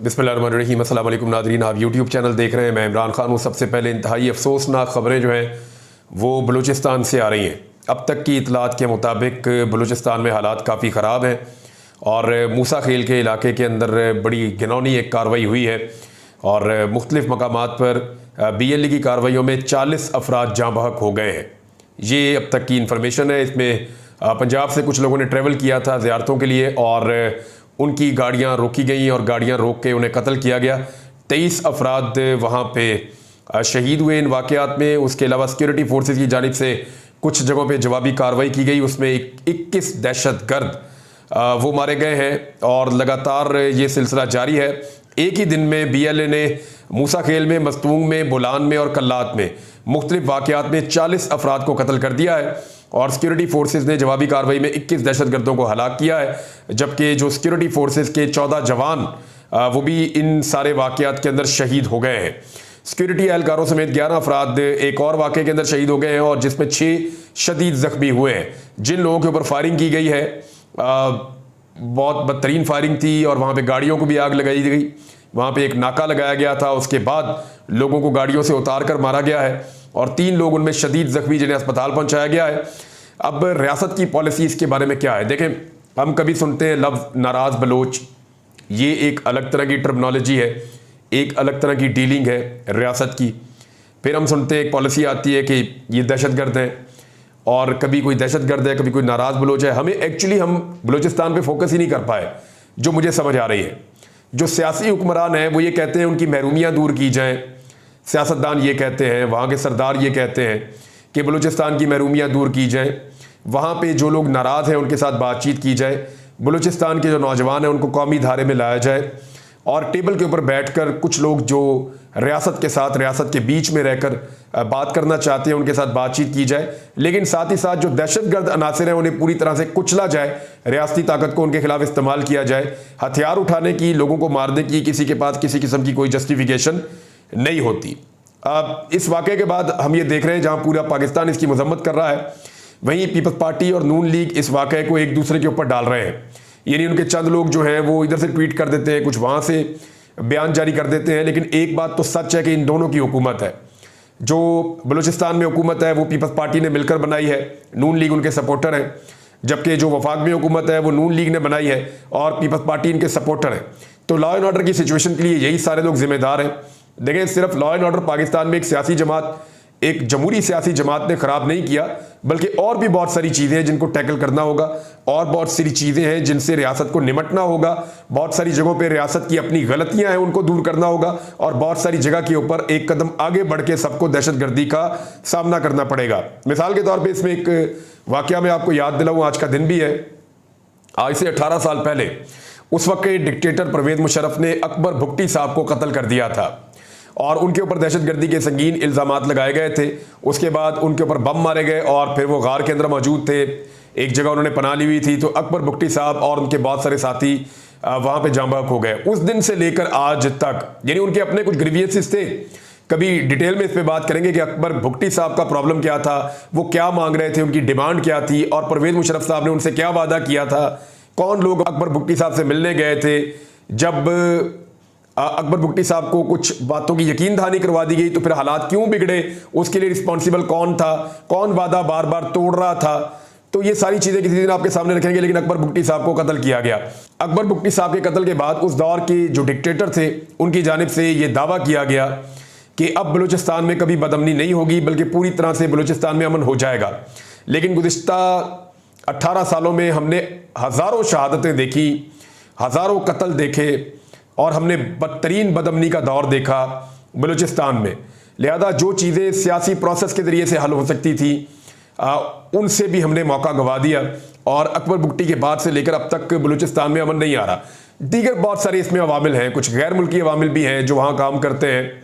बिस्मिल्लाहिर्रहमानिर्रहीम। अस्सलाम वालेकुम नादरीन, आप यूट्यूब चैनल देख रहे हैं। मैं इमरान खान हूँ। सबसे पहले इंतहाई अफसोसनाक ख़बरें जो हैं वो बलूचिस्तान से आ रही हैं। अब तक की इतलात के मुताबिक बलूचिस्तान में हालात काफ़ी ख़राब हैं और मूसा खेल के इलाके के अंदर बड़ी घिनौनी एक कार्रवाई हुई है और मुख्तलिफ़ मकामात पर BLE की कार्रवाइयों में 40 अफराद जाँ बहक हो गए हैं। ये अब तक की इन्फॉर्मेशन है। इसमें पंजाब से कुछ लोगों ने ट्रैवल किया था ज़ियारतों के लिए और उनकी गाड़ियां रोकी गई और गाड़ियां रोक के उन्हें कत्ल किया गया। 23 अफराद वहाँ पे शहीद हुए इन वाक़यात में। उसके अलावा सिक्योरिटी फोर्सेस की जानिब से कुछ जगहों पे जवाबी कार्रवाई की गई। उसमें 21 दहशतगर्द वो मारे गए हैं और लगातार ये सिलसिला जारी है। एक ही दिन में BLA ने मूसा खेल में, मस्तूंग में, बोलान में और कल्लात में मुख्तलिफ वाक़यात में 40 अफराद को कत्ल कर दिया है और सिक्योरिटी फोर्सेस ने जवाबी कार्रवाई में 21 दहशतगर्दों को हलाक किया है, जबकि जो सिक्योरिटी फोर्सेस के 14 जवान वो भी इन सारे वाक़यात के अंदर शहीद हो गए हैं। सिक्योरिटी एहलकारों समेत 11 अफराद एक और वाक़े के अंदर शहीद हो गए हैं और जिसमें 6 शदीद ज़ख्मी हुए हैं। जिन लोगों के ऊपर फायरिंग की गई है बहुत बदतरीन फायरिंग थी और वहाँ पर गाड़ियों को भी आग लगाई गई। वहाँ पर एक नाका लगाया गया था, उसके बाद लोगों को गाड़ियों से उतार कर मारा गया है और 3 लोग उनमें शदीद जख्मी जिन्हें अस्पताल पहुंचाया गया है। अब रियासत की पॉलिसी इसके बारे में क्या है? देखें, हम कभी सुनते हैं लफ्ज़ नाराज़ बलोच, ये एक अलग तरह की टर्मिनोलॉजी है, एक अलग तरह की डीलिंग है रियासत की। फिर हम सुनते हैं एक पॉलिसी आती है कि ये दहशतगर्द हैं और कभी कोई दहशतगर्द है, कभी कोई नाराज़ बलोच है। हमें एक्चुअली हम बलूचिस्तान पर फोकस ही नहीं कर पाए। जो मुझे समझ आ रही है, जो सियासी हुक्मरान हैं वो ये कहते हैं उनकी महरूमियाँ दूर की जाएँ। सियासतदान ये कहते हैं, वहाँ के सरदार ये कहते हैं कि बलूचिस्तान की महरूमियाँ दूर की जाएँ, वहाँ पे जो लोग नाराज़ हैं उनके साथ बातचीत की जाए, बलूचिस्तान के जो नौजवान हैं उनको कौमी धारे में लाया जाए और टेबल के ऊपर बैठकर कुछ लोग जो रियासत के साथ, रियासत के बीच में रहकर बात करना चाहते हैं उनके साथ बातचीत की जाए। लेकिन साथ ही साथ जो दहशतगर्द अनासर हैं उन्हें पूरी तरह से कुचला जाए, रियासती ताकत को उनके खिलाफ इस्तेमाल किया जाए। हथियार उठाने की, लोगों को मारने की किसी के पास किसी किस्म की कोई जस्टिफिकेशन नहीं होती। अब इस वाक़े के बाद हम ये देख रहे हैं जहाँ पूरा पाकिस्तान इसकी मजम्मत कर रहा है, वहीं पीपल्स पार्टी और नून लीग इस वाक़े को एक दूसरे के ऊपर डाल रहे हैं। यानी उनके चंद लोग जो हैं वो इधर से ट्वीट कर देते हैं, कुछ वहाँ से बयान जारी कर देते हैं। लेकिन एक बात तो सच है कि इन दोनों की हुकूमत है। जो बलूचिस्तान में हुकूमत है वो पीपल्स पार्टी ने मिलकर बनाई है, नून लीग उनके सपोर्टर हैं, जबकि जो वफाक में हुकूमत है वो नून लीग ने बनाई है और पीपल्स पार्टी इनके सपोर्टर हैं। तो लॉ एंड ऑर्डर की सिचुएशन के लिए यही सारे लोग जिम्मेदार हैं। देखें, सिर्फ लॉ एंड ऑर्डर पाकिस्तान में एक सियासी जमात, एक जमहूरी सियासी जमात ने ख़राब नहीं किया, बल्कि और भी बहुत सारी चीज़ें हैं जिनको टैकल करना होगा और बहुत सारी चीज़ें हैं जिनसे रियासत को निमटना होगा। बहुत सारी जगहों पे रियासत की अपनी गलतियां हैं, उनको दूर करना होगा और बहुत सारी जगह के ऊपर एक कदम आगे बढ़ के सबको दहशतगर्दी का सामना करना पड़ेगा। मिसाल के तौर पर इसमें एक वाक़या मैं आपको याद दिलाऊँ, आज का दिन भी है। आज से 18 साल पहले उस वक्त के डिक्टेटर परवेज़ मुशर्रफ ने अकबर भुट्टी साहब को कत्ल कर दिया था और उनके ऊपर दहशतगर्दी के संगीन इल्ज़ामात लगाए गए थे। उसके बाद उनके ऊपर बम मारे गए और फिर वो गार के अंदर मौजूद थे, एक जगह उन्होंने पनाह ली हुई थी। तो अकबर भुट्टी साहब और उनके बहुत सारे साथी वहाँ पे जाँ बहक हो गए। उस दिन से लेकर आज तक, यानी उनके अपने कुछ ग्रीवियंसेस थे। कभी डिटेल में इस पर बात करेंगे कि अकबर भुट्टी साहब का प्रॉब्लम क्या था, वो क्या मांग रहे थे, उनकी डिमांड क्या थी और परवेज़ मुशर्रफ साहब ने उनसे क्या वादा किया था। कौन लोग अकबर भुट्टी साहब से मिलने गए थे, जब अकबर भुट्टी साहब को कुछ बातों की यकीन दहानी करवा दी गई तो फिर हालात क्यों बिगड़े, उसके लिए रिस्पॉन्सिबल कौन था, कौन वादा बार बार तोड़ रहा था। तो ये सारी चीज़ें किसी दिन आपके सामने रखेंगे। लेकिन अकबर भुट्टी साहब को कत्ल किया गया। अकबर भुट्टी साहब के कत्ल के बाद उस दौर के जो डिक्टेटर थे उनकी जानिब से ये दावा किया गया कि अब बलूचिस्तान में कभी बदअमनी नहीं होगी, बल्कि पूरी तरह से बलूचिस्तान में अमन हो जाएगा। लेकिन गुज़िश्ता 18 सालों में हमने हज़ारों शहादतें देखी, हज़ारों कत्ल देखे और हमने बदतरीन बदअमनी का दौर देखा बलूचिस्तान में। लिहाजा जो चीज़ें सियासी प्रोसेस के ज़रिए से हल हो सकती थी उनसे भी हमने मौका गंवा दिया और अकबर भुट्टी के बाद से लेकर अब तक बलूचिस्तान में अमन नहीं आ रहा। दीगर बहुत सारे इसमें अवामिल हैं, कुछ गैर मुल्की अवामिल भी हैं जो वहाँ काम करते हैं।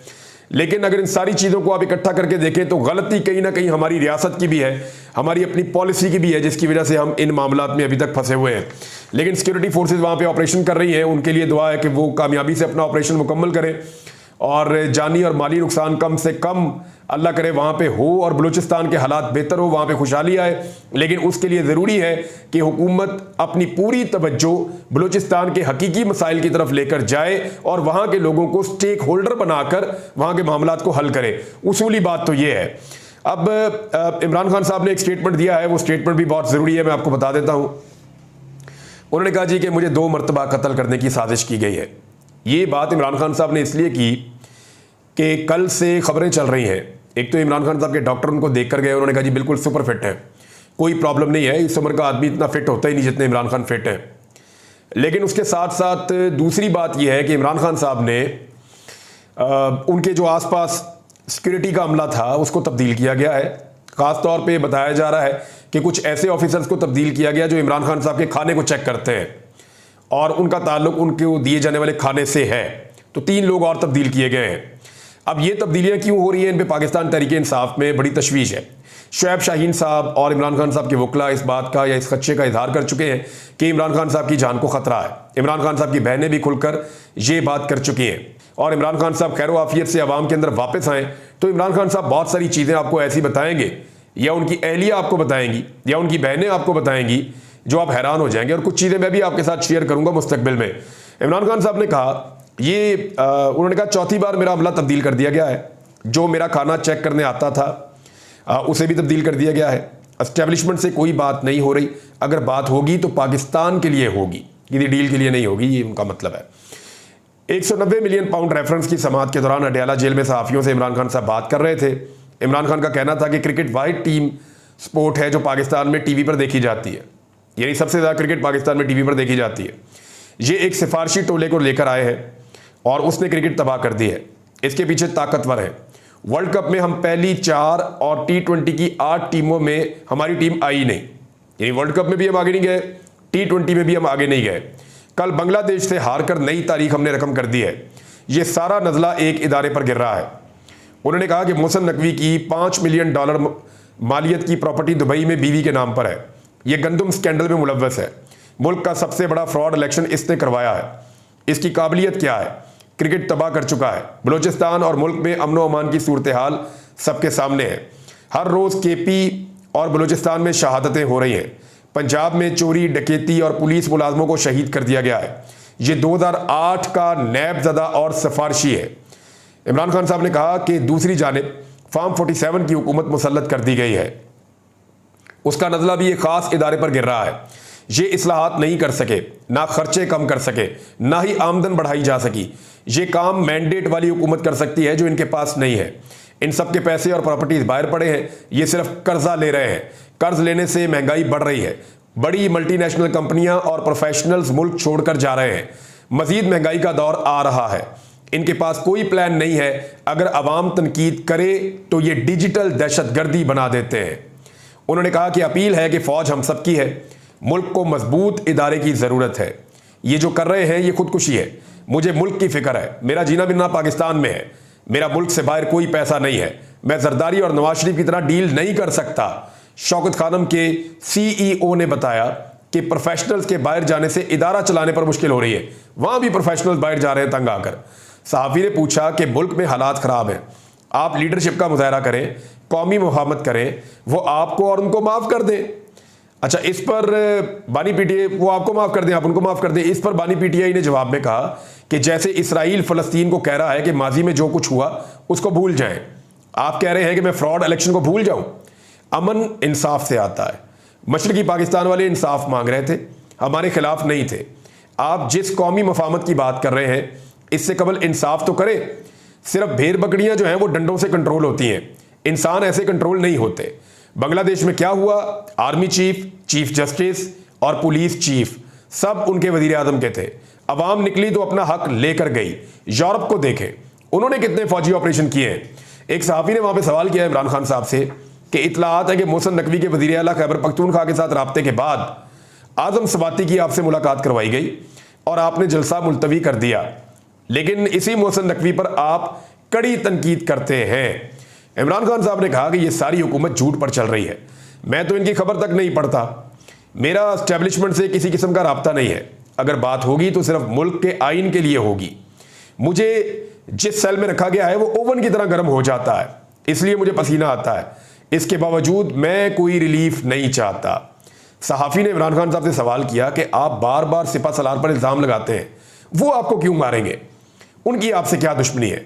लेकिन अगर इन सारी चीज़ों को आप इकट्ठा करके देखें तो गलती कहीं ना कहीं हमारी रियासत की भी है, हमारी अपनी पॉलिसी की भी है, जिसकी वजह से हम इन मामलात में अभी तक फंसे हुए हैं। लेकिन सिक्योरिटी फोर्सेस वहाँ पे ऑपरेशन कर रही हैं, उनके लिए दुआ है कि वो कामयाबी से अपना ऑपरेशन मुकम्मल करें और जानी और माली नुकसान कम से कम अल्लाह करे वहाँ पे हो और बलूचिस्तान के हालात बेहतर हो, वहाँ पे खुशहाली आए। लेकिन उसके लिए ज़रूरी है कि हुकूमत अपनी पूरी तवज्जो बलूचिस्तान के हकीकी मसाइल की तरफ लेकर जाए और वहाँ के लोगों को स्टेक होल्डर बनाकर वहाँ के मामलात को हल करे। उसूली बात तो ये है। अब इमरान खान साहब ने एक स्टेटमेंट दिया है, वो स्टेटमेंट भी बहुत ज़रूरी है, मैं आपको बता देता हूँ। उन्होंने कहा जी कि मुझे 2 मरतबा कत्ल करने की साजिश की गई है। ये बात इमरान खान साहब ने इसलिए की कि कल से खबरें चल रही हैं। एक तो इमरान खान साहब के डॉक्टर उनको देख कर गए, उन्होंने कहा जी बिल्कुल सुपर फिट है, कोई प्रॉब्लम नहीं है, इस उम्र का आदमी इतना फिट होता ही नहीं जितने इमरान खान फिट हैं। लेकिन उसके साथ साथ दूसरी बात यह है कि इमरान खान साहब ने उनके जो आसपास सिक्योरिटी का अमला था उसको तब्दील किया गया है। ख़ास तौर पे बताया जा रहा है कि कुछ ऐसे ऑफिसर्स को तब्दील किया गया जो इमरान खान साहब के खाने को चेक करते हैं और उनका ताल्लुक उनको दिए जाने वाले खाने से है। तो 3 लोग और तब्दील किए गए हैं। अब ये तब्दीलियाँ क्यों हो रही हैं, इन पे पाकिस्तान तहरीक इंसाफ में बड़ी तशवीश है। शुएब शाहीन साहब और इमरान खान साहब के वकला इस बात का या इस खदशे का इजहार कर चुके हैं कि इमरान खान साहब की जान को खतरा है। इमरान खान साहब की बहनें भी खुलकर ये बात कर चुकी हैं और इमरान खान साहब खैर आफियत से आवाम के अंदर वापस आएँ तो इमरान खान साहब बहुत सारी चीज़ें आपको ऐसी बताएंगे या उनकी अहलिया आपको बताएंगी या उनकी बहनें आपको बताएंगी जो आप हैरान हो जाएंगे। और कुछ चीज़ें मैं भी आपके साथ शेयर करूंगा मुस्तकबिल में। इमरान खान साहब ने कहा उन्होंने कहा 4थी बार मेरा अमला तब्दील कर दिया गया है, जो मेरा खाना चेक करने आता था उसे भी तब्दील कर दिया गया है। एस्टेब्लिशमेंट से कोई बात नहीं हो रही, अगर बात होगी तो पाकिस्तान के लिए होगी, किसी डील के लिए नहीं होगी, ये उनका मतलब है। 190 मिलियन पाउंड रेफरेंस की समाअत के दौरान अडयाला जेल में सहाफ़ियों से इमरान खान साहब बात कर रहे थे। इमरान खान का कहना था कि क्रिकेट वाहिद टीम स्पोर्ट है जो पाकिस्तान में टीवी पर देखी जाती है, यानी सबसे ज़्यादा क्रिकेट पाकिस्तान में टीवी पर देखी जाती है। ये एक सिफारशी टोले को लेकर आए हैं और उसने क्रिकेट तबाह कर दी है। इसके पीछे ताकतवर है। वर्ल्ड कप में हम पहली 4 और T20 की 8 टीमों में हमारी टीम आई नहीं, यानी वर्ल्ड कप में भी हम आगे नहीं गए, T20 में भी हम आगे नहीं गए। कल बांग्लादेश से हार कर नई तारीख हमने रकम कर दी है। ये सारा नज़ला एक इदारे पर गिर रहा है। उन्होंने कहा कि मोहसिन नकवी की $5 मिलियन मालियत की प्रॉपर्टी दुबई में बीवी के नाम पर है। यह गंदम स्कैंडल में मुलव्वस है। मुल्क का सबसे बड़ा फ्रॉड इलेक्शन इसने करवाया है। इसकी काबिलियत क्या है? क्रिकेट तबाह कर चुका है। बलूचिस्तान और मुल्क में अमन व अमान की सूरत हाल सबके सामने है। हर रोज़ KP और बलूचिस्तान में शहादतें हो रही हैं। पंजाब में चोरी, डकैती और पुलिस मुलाजमों को शहीद कर दिया गया है। ये 2008 का नैब ज़दा और सिफारशी है। इमरान खान साहब ने कहा कि दूसरी जानिब फार्म 47 की हुकूमत मुसल्लत कर दी गई है। उसका नज़ला भी एक ख़ास इदारे पर गिर रहा है। ये इस्लाहात नहीं कर सके, ना खर्चे कम कर सके, ना ही आमदन बढ़ाई जा सकी। ये काम मैंडेट वाली हुकूमत कर सकती है जो इनके पास नहीं है। इन सब के पैसे और प्रॉपर्टीज बाहर पड़े हैं, ये सिर्फ कर्जा ले रहे हैं। कर्ज लेने से महंगाई बढ़ रही है। बड़ी मल्टीनेशनल कंपनियां और प्रोफेशनल्स मुल्क छोड़कर जा रहे हैं। मजीद महंगाई का दौर आ रहा है। इनके पास कोई प्लान नहीं है। अगर अवाम तनकीद करे तो ये डिजिटल दहशतगर्दी बना देते हैं। उन्होंने कहा कि अपील है कि फौज हम सबकी है। मुल्क को मजबूत इदारे की ज़रूरत है। ये जो कर रहे हैं ये खुदकुशी है। मुझे मुल्क की फिक्र है। मेरा जीना बिना पाकिस्तान में है। मेरा मुल्क से बाहर कोई पैसा नहीं है। मैं जरदारी और नवाज शरीफ की तरह डील नहीं कर सकता। शौकत खानम के CEO ने बताया कि प्रोफेशनल्स के बाहर जाने से इदारा चलाने पर मुश्किल हो रही है। वहां भी प्रोफेशनल्स बाहर जा रहे हैं तंग आकर। सहाफ़ी ने पूछा कि मुल्क में हालात ख़राब हैं, आप लीडरशिप का मुजाहरा करें, कौमी मुफाहमत करें, वो आपको और उनको माफ़ कर दें। अच्छा, इस पर बानी PTI वो आपको माफ़ कर दें, आप उनको माफ़ कर दें। इस पर बानी PTI ने जवाब में कहा कि जैसे इसराइल फ़लस्तीन को कह रहा है कि माजी में जो कुछ हुआ उसको भूल जाएं, आप कह रहे हैं कि मैं फ्रॉड इलेक्शन को भूल जाऊं। अमन इंसाफ से आता है। मशरकी पाकिस्तान वाले इंसाफ मांग रहे थे, हमारे खिलाफ नहीं थे। आप जिस कौमी मफाहमत की बात कर रहे हैं इससे कबल इंसाफ तो करें। सिर्फ भेड़ बकरियां जो हैं वो डंडों से कंट्रोल होती हैं, इंसान ऐसे कंट्रोल नहीं होते। बांग्लादेश में क्या हुआ? आर्मी चीफ, चीफ जस्टिस और पुलिस चीफ सब उनके वजीर आजम के थे। अवाम निकली तो अपना हक लेकर गई। यूरोप को देखें, उन्होंने कितने फौजी ऑपरेशन किए हैं। एक सहाफ़ी ने वहां पे सवाल किया इमरान खान साहब से कि इतलात है कि मोहसिन नकवी के वज़ीर आला खैबर पख्तूनख्वा के साथ राब्ते के बाद आज़म सवाती की आपसे मुलाकात करवाई गई और आपने जलसा मुलतवी कर दिया, लेकिन इसी मोहसिन नकवी पर आप कड़ी तनकीद करते हैं। इमरान खान साहब ने कहा कि यह सारी हुकूमत झूठ पर चल रही है। मैं तो इनकी खबर तक नहीं पढ़ता। मेरा एस्टेब्लिशमेंट से किसी किस्म का राब्ता नहीं है। अगर बात होगी तो सिर्फ मुल्क के आइन के लिए होगी। मुझे जिस सेल में रखा गया है वो ओवन की तरह गर्म हो जाता है, इसलिए मुझे पसीना आता है। इसके बावजूद मैं कोई रिलीफ नहीं चाहता। सहाफ़ी ने इमरान खान साहब से सवाल किया कि आप बार बार सिपा सलार पर इल्ज़ाम लगाते हैं, वो आपको क्यों मारेंगे? उनकी आपसे क्या दुश्मनी है?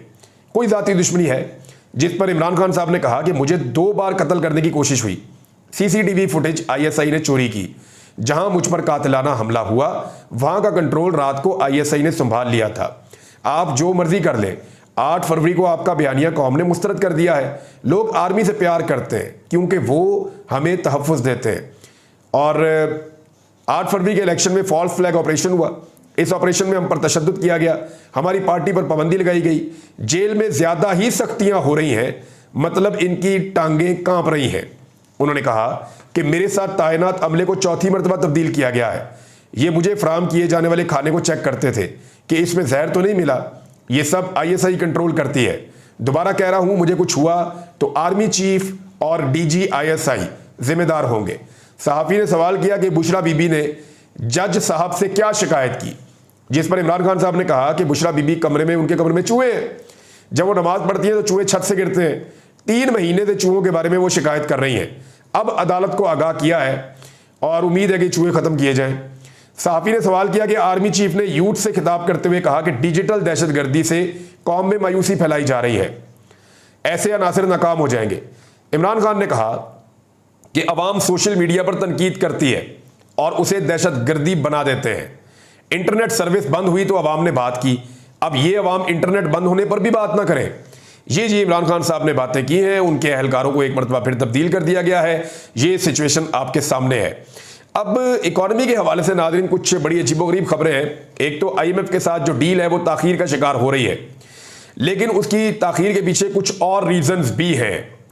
कोई ज़ाती दुश्मनी है? जिस पर इमरान खान साहब ने कहा कि मुझे 2 बार कत्ल करने की कोशिश हुई। सीसीटीवी फुटेज ISI ने चोरी की। जहां मुझ पर कातिलाना हमला हुआ वहां का कंट्रोल रात को ISI ने संभाल लिया था। आप जो मर्जी कर लें, 8 फरवरी को आपका बयानिया कौम ने मुस्तरद कर दिया है। लोग आर्मी से प्यार करते हैं क्योंकि वो हमें तहफ़्फ़ुज़ देते हैं। और 8 फरवरी के इलेक्शन में फॉल्स फ्लैग ऑपरेशन हुआ। इस ऑपरेशन में हम पर तशद्दुद किया गया, हमारी पार्टी पर पाबंदी लगाई गई, जेल में ज़्यादा ही सख्तियां हो रही हैं, मतलब इनकी टांगें कांप रही हैं। उन्होंने कहा कि मेरे साथ तैनात अमले को 4थी मरतबा तब्दील किया गया है। ये मुझे फराहम किए जाने वाले खाने को चेक करते थे कि इसमें जहर तो नहीं मिला। ये सब ISI कंट्रोल करती है। दोबारा कह रहा हूं, मुझे कुछ हुआ तो आर्मी चीफ और DG ISI जिम्मेदार होंगे। सहाफ़ी ने सवाल किया कि बुशरा बीबी ने जज साहब से क्या शिकायत की, जिस पर इमरान खान साहब ने कहा कि बुशरा बीबी उनके कमरे में चूहे हैं। जब वो नमाज पढ़ती है तो चूहे छत से गिरते हैं। 3 महीने से चूहों के बारे में वो शिकायत कर रही हैं। अब अदालत को आगाह किया है और उम्मीद है कि चूहे खत्म किए जाएं। सहाफ़ी ने सवाल किया कि आर्मी चीफ ने यूथ से खिताब करते हुए कहा कि डिजिटल दहशतगर्दी से कौम में मायूसी फैलाई जा रही है, ऐसे अनासर नाकाम हो जाएंगे। इमरान खान ने कहा कि अवाम सोशल मीडिया पर तनकीद करती है और उसे दहशतगर्दी बना देते हैं। इंटरनेट सर्विस बंद हुई तो अवाम ने बात की, अब ये अवाम इंटरनेट बंद होने पर भी बात ना करें। ये जी इमरान खान साहब ने बातें की हैं। उनके अहलकारों को एक मरतबा फिर तब्दील कर दिया गया है। ये सिचुएशन आपके सामने है। अब इकॉनमी के हवाले से नाज़रीन कुछ बड़ी अजीबोगरीब खबरें हैं। एक तो IMF के साथ जो डील है वो ताखीर का शिकार हो रही है, लेकिन उसकी ताखीर के पीछे कुछ और रीजंस भी हैं।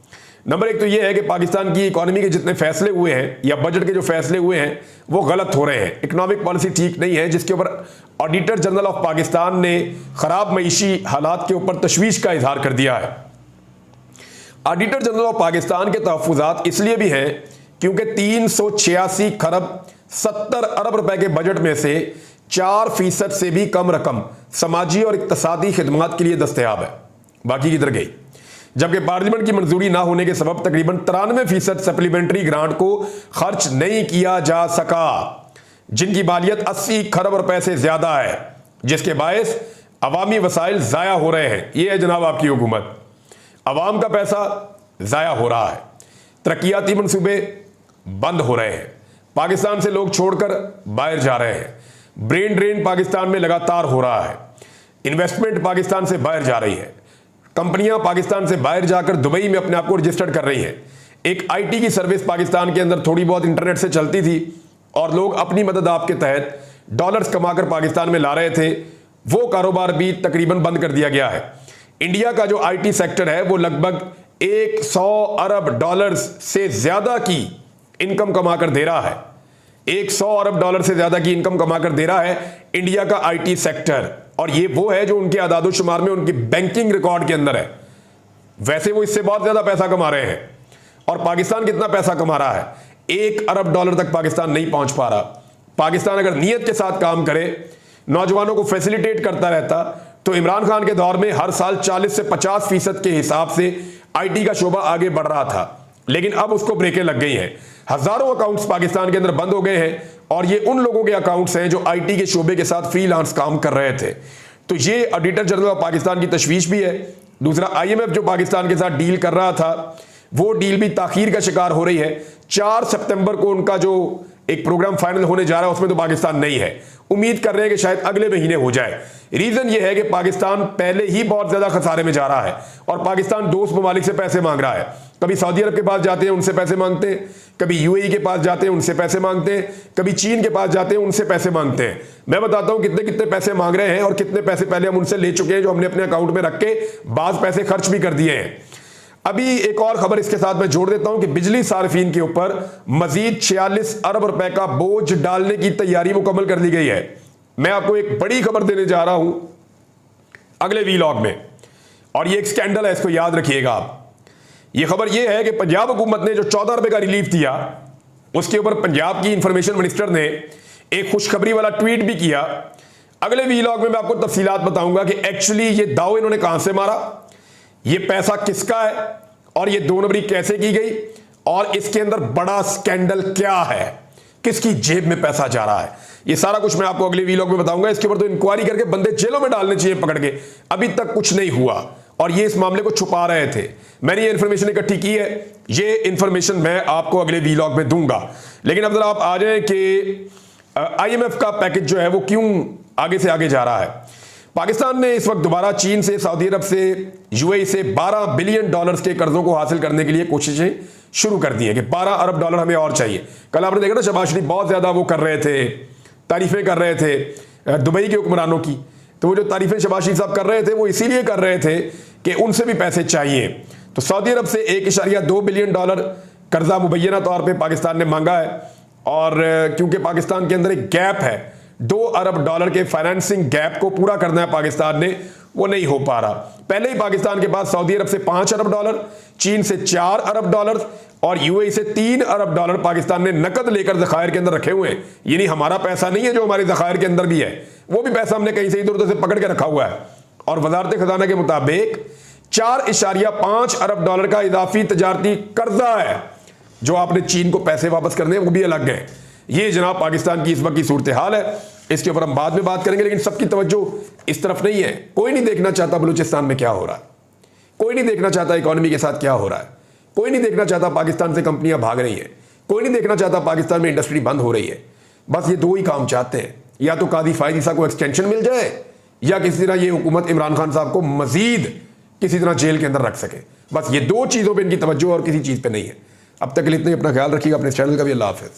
नंबर 1 तो ये है कि पाकिस्तान की इकॉनमी के जितने फैसले हुए हैं या बजट के जो फैसले हुए हैं वो गलत हो रहे हैं। इकोनॉमिक पॉलिसी ठीक नहीं है, जिसके ऊपर ऑडिटर जनरल ऑफ पाकिस्तान ने खराब मईशी हालात के ऊपर तशवीश का इजहार कर दिया है। ऑडिटर जनरल ऑफ पाकिस्तान के तहफ़्फ़ुज़ात इसलिए भी हैं क्योंकि 386 खरब 70 अरब रुपए के बजट में से 4% से भी कम रकम समाजी और इक़्तिसादी खिदमात के लिए दस्तयाब है, बाकी किधर गई। जबकि पार्लियामेंट की मंजूरी ना होने के सबब तकरीबन 93% सप्लीमेंट्री ग्रांट को खर्च नहीं किया जा सका, जिनकी मालियत 80 खरब रुपए से ज्यादा है, जिसके बायस अवामी वसाइल ज़ाया हो रहे हैं। ये है जनाब आपकी हुकूमत, अवाम का पैसा ज़ाया हो रहा है, तरक्याती मंसूबे बंद हो रहे हैं, पाकिस्तान से लोग छोड़कर बाहर जा रहे हैं, ब्रेन ड्रेन पाकिस्तान में लगातार हो रहा है, इन्वेस्टमेंट पाकिस्तान से बाहर जा रही है, कंपनियां पाकिस्तान से बाहर जाकर दुबई में अपने आप को रजिस्टर्ड कर रही हैं। एक IT की सर्विस पाकिस्तान के अंदर थोड़ी बहुत इंटरनेट से चलती थी और लोग अपनी मदद आप के तहत डॉलर्स कमाकर पाकिस्तान में ला रहे थे, वो कारोबार भी तकरीबन बंद कर दिया गया है। इंडिया का जो IT सेक्टर है वो लगभग 100 अरब डॉलर्स से ज्यादा की इनकम कमाकर दे रहा है। 100 अरब डॉलर से ज्यादा की इनकम कमाकर दे रहा है इंडिया का IT सेक्टर, और ये वो है जो उनके आदादो शुमार में उनकी बैंकिंग रिकॉर्ड के अंदर है। वैसे वो इससे बहुत ज्यादा पैसा कमा रहे हैं। और पाकिस्तान कितना पैसा कमा रहा है? 1 अरब डॉलर तक पाकिस्तान नहीं पहुंच पा रहा। पाकिस्तान अगर नीयत के साथ काम करे, नौजवानों को फैसिलिटेट करता रहता, तो इमरान खान के दौर में हर साल 40 से 50% के हिसाब से IT का शोबा आगे बढ़ रहा था। लेकिन अब उसको ब्रेकें लग गई हैं। हजारों अकाउंट्स पाकिस्तान के अंदर बंद हो गए हैं, और ये उन लोगों के अकाउंट्स हैं जो IT के शोबे के साथ फ्रीलांस काम कर रहे थे। तो ये ऑडिटर जनरल ऑफ पाकिस्तान की तशवीश भी है। दूसरा, IMF जो पाकिस्तान के साथ डील कर रहा था वो डील भी ताखीर का शिकार हो रही है। 4 सितंबर को उनका जो एक प्रोग्राम फाइनल होने जा रहा है उसमें तो पाकिस्तान नहीं है। उम्मीद कर रहे हैं कि शायद अगले महीने हो जाए। रीजन ये है कि पाकिस्तान पहले ही बहुत ज्यादा खसारे में जा रहा है और पाकिस्तान दोस्त ममालिक से पैसे मांग रहा है। कभी सऊदी अरब के पास जाते हैं, उनसे पैसे मांगते हैं, कभी UAE के पास जाते हैं, उनसे पैसे मांगते हैं, कभी चीन के पास जाते हैं, उनसे पैसे मांगते हैं। मैं बताता हूं कितने कितने पैसे मांग रहे हैं और कितने पैसे पहले हम उनसे ले चुके हैं, जो हमने अपने अकाउंट में रख के बाज पैसे खर्च भी कर दिए हैं। अभी एक और खबर इसके साथ मैं जोड़ देता हूं कि बिजली सार्फिन के ऊपर मजीद 46 अरब रुपए का बोझ डालने की तैयारी मुकम्मल कर ली गई है। मैं आपको एक बड़ी खबर देने जा रहा हूं अगले वीलॉग में, और ये एक स्कैंडल है, इसको याद रखिएगा आप। ये खबर ये है कि पंजाब हुकूमत ने जो 14 रुपए का रिलीफ दिया, उसके ऊपर पंजाब की इंफॉर्मेशन मिनिस्टर ने एक खुशखबरी वाला ट्वीट भी किया। अगले वीलॉग में मैं आपको तफसीलात बताऊंगा कि एक्चुअली ये दाव इन्होंने कहां से मारा, ये पैसा किसका है और ये 2 नंबरी कैसे की गई और इसके अंदर बड़ा स्कैंडल क्या है, किसकी जेब में पैसा जा रहा है, ये सारा कुछ मैं आपको अगले वीलॉग में बताऊंगा। इसके ऊपर तो इंक्वायरी करके बंदे जेलों में डालने चाहिए पकड़ के, अभी तक कुछ नहीं हुआ और ये इस मामले को छुपा रहे थे। मैंने ये इंफॉर्मेशन इकट्ठी की है, ये इंफॉर्मेशन मैं आपको अगले वीलॉग में दूंगा। लेकिन अब जरा आप आ जाए कि IMF का पैकेज जो है वो क्यों आगे से आगे जा रहा है। पाकिस्तान ने इस वक्त दोबारा चीन से, सऊदी अरब से, UAE से $12 बिलियन के कर्जों को हासिल करने के लिए कोशिशें शुरू कर दी है कि $12 अरब हमें और चाहिए। कल आपने देखा ना, शहबाज शरीफ बहुत ज्यादा वो कर रहे थे, तारीफें कर रहे थे दुबई के हुक्मरानों की। तो वो जो तारीफें शहबाज शरीफ साहब कर रहे थे वो इसीलिए कर रहे थे कि उनसे भी पैसे चाहिए। तो सऊदी अरब से $1.2 बिलियन कर्जा मुबैना तौर पर पाकिस्तान ने मांगा है और क्योंकि पाकिस्तान के अंदर एक गैप है, $2 अरब के फाइनेंसिंग गैप को पूरा करना है पाकिस्तान ने, वो नहीं हो पा रहा। पहले ही पाकिस्तान के पास सऊदी अरब से $5 अरब, चीन से $4 अरब और UAE से $3 अरब पाकिस्तान ने नकद लेकर ज़खायर के अंदर रखे हुए हैं। ये नहीं हमारा पैसा नहीं है जो हमारे ज़खायर के अंदर भी है, वो भी पैसा हमने कहीं से इधर उधर से पकड़ के रखा हुआ है। और वजारत खजाना के मुताबिक $4.5 अरब का इजाफी तजारती कर्जा है जो आपने चीन को पैसे वापस करने, वो भी अलग है। ये जनाब पाकिस्तान की इस वक्त की सूरत हाल है, इसके ऊपर हम बाद में बात करेंगे। लेकिन सबकी तवज्जो इस तरफ नहीं है, कोई नहीं देखना चाहता बलूचिस्तान में क्या हो रहा है, कोई नहीं देखना चाहता इकोनॉमी के साथ क्या हो रहा है, कोई नहीं देखना चाहता पाकिस्तान से कंपनियां भाग रही हैं, कोई नहीं देखना चाहता पाकिस्तान में इंडस्ट्री बंद हो रही है। बस ये 2 ही काम चाहते हैं, या तो कादी फायद ईसा को एक्सटेंशन मिल जाए या किसी तरह ये हुकूमत इमरान खान साहब को मजीद किसी तरह जेल के अंदर रख सके। बस ये 2 चीज़ों पर इनकी तवज्जो और किसी चीज़ पर नहीं है। अब तक के लिए इतना ही, अपना ख्याल रखिएगा, अपने चैनल का भी। अल्लाह हाफ़िज़।